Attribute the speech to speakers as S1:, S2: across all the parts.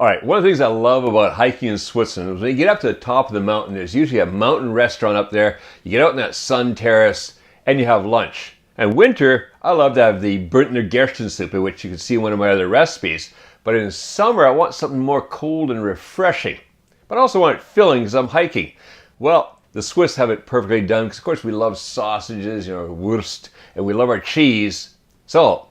S1: All right, one of the things I love about hiking in Switzerland is when you get up to the top of the mountain, there's usually a mountain restaurant up there. You get out in that sun terrace and you have lunch. And winter, I love to have the Burntner Gerstensuppe, which you can see in one of my other recipes. But in summer, I want something more cold and refreshing. But I also want it filling because I'm hiking. Well, the Swiss have it perfectly done because, of course, we love sausages, Wurst, and we love our cheese. So,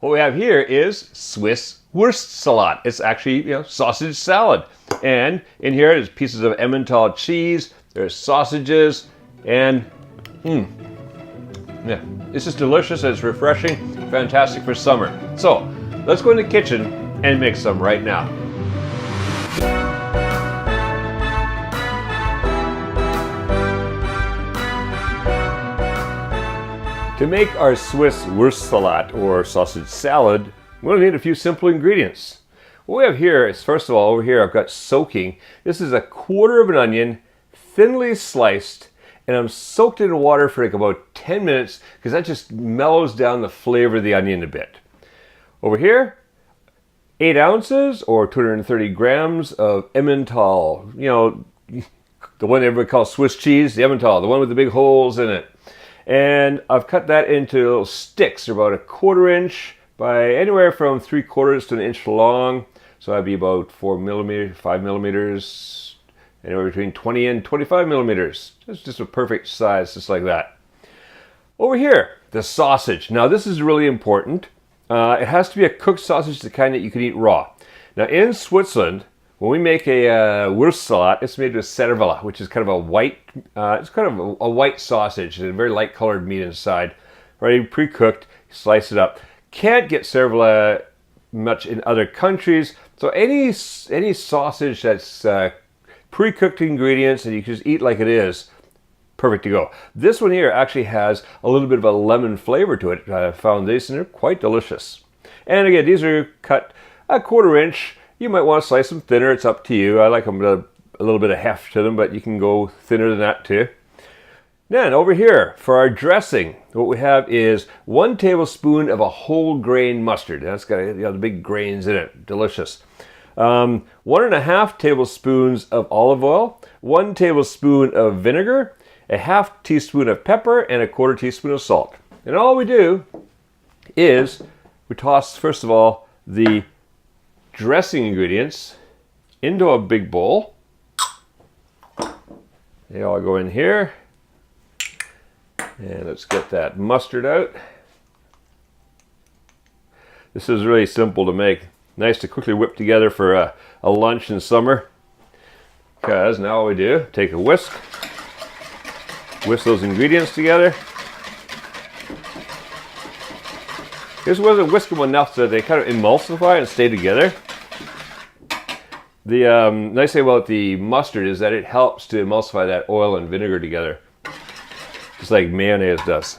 S1: what we have here is Swiss Wurstsalat. It's actually, sausage salad. And in here, there's pieces of Emmental cheese, there's sausages, and yeah, it's just delicious, it's refreshing, fantastic for summer. So, let's go in the kitchen and make some right now. To make our Swiss Wurstsalat, or sausage salad, we're going to need a few simple ingredients. What we have here is, first of all, over here I've got soaking. This is a quarter of an onion, thinly sliced, and I'm soaked in water for like about 10 minutes because that just mellows down the flavor of the onion a bit. Over here, 8 ounces or 230 grams of Emmental, the one everybody calls Swiss cheese, the Emmental, the one with the big holes in it. And I've cut that into little sticks. They're about a 1/4 inch by anywhere from 3/4 to an inch long. So that'd be about 4 millimeters, 5 millimeters, anywhere between 20 and 25 millimeters. It's just a perfect size, just like that. Over here, the sausage. Now this is really important. It has to be a cooked sausage, the kind that you can eat raw. Now in Switzerland, when we make a Wurstsalat, it's made with cervella, which is kind of a white, a white sausage and a very light colored meat inside, already pre-cooked. Slice it up. Can't get cervella much in other countries, so any sausage that's pre-cooked ingredients and you can just eat like it is, perfect to go. This one here actually has a little bit of a lemon flavor to it. I found these and they're quite delicious. And again, these are cut a 1/4 inch. You might want to slice them thinner, it's up to you. I like them with a little bit of heft to them, but you can go thinner than that too. Then over here, for our dressing, what we have is 1 tablespoon of a whole grain mustard. That's got the big grains in it, delicious. 1.5 tablespoons of olive oil, 1 tablespoon of vinegar, a 1/2 teaspoon of pepper, and a 1/4 teaspoon of salt. And all we do is we toss, first of all, the dressing ingredients into a big bowl. They all go in here. And let's get that mustard out. This is really simple to make. Nice to quickly whip together for a lunch in summer. Because now all we do, take a whisk those ingredients together. This wasn't whisk them enough so they kind of emulsify and stay together. The nice thing about the mustard is that it helps to emulsify that oil and vinegar together, just like mayonnaise does.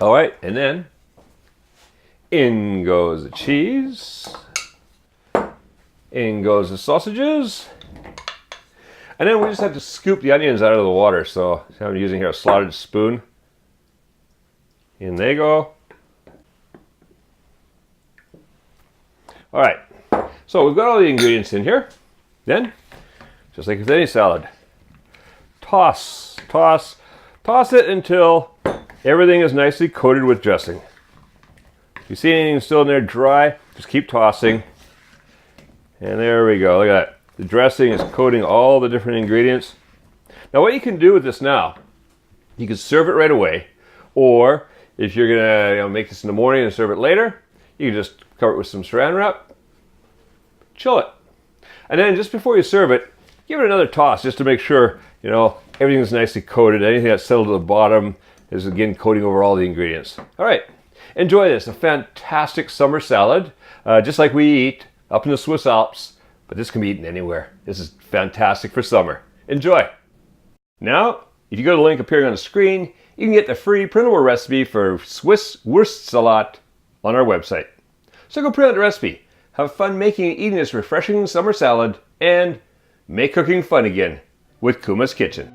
S1: All right, and then in goes the cheese, in goes the sausages, and then we just have to scoop the onions out of the water. So I'm using here a slotted spoon. In they go. All right, so we've got all the ingredients in here. Then, just like with any salad, toss it until everything is nicely coated with dressing. If you see anything still in there dry, just keep tossing. And there we go, look at that. The dressing is coating all the different ingredients. Now what you can do with this now, you can serve it right away, or if you're gonna make this in the morning and serve it later, you can just cover it with some saran wrap, chill it. And then just before you serve it, give it another toss just to make sure, everything's nicely coated. Anything that's settled to the bottom is again coating over all the ingredients. All right, enjoy this, a fantastic summer salad, just like we eat up in the Swiss Alps, but this can be eaten anywhere. This is fantastic for summer. Enjoy. Now, if you go to the link appearing on the screen, you can get the free printable recipe for Swiss Wurstsalat on our website. So go print out the recipe, have fun making and eating this refreshing summer salad, and make cooking fun again with Kuma's Kitchen.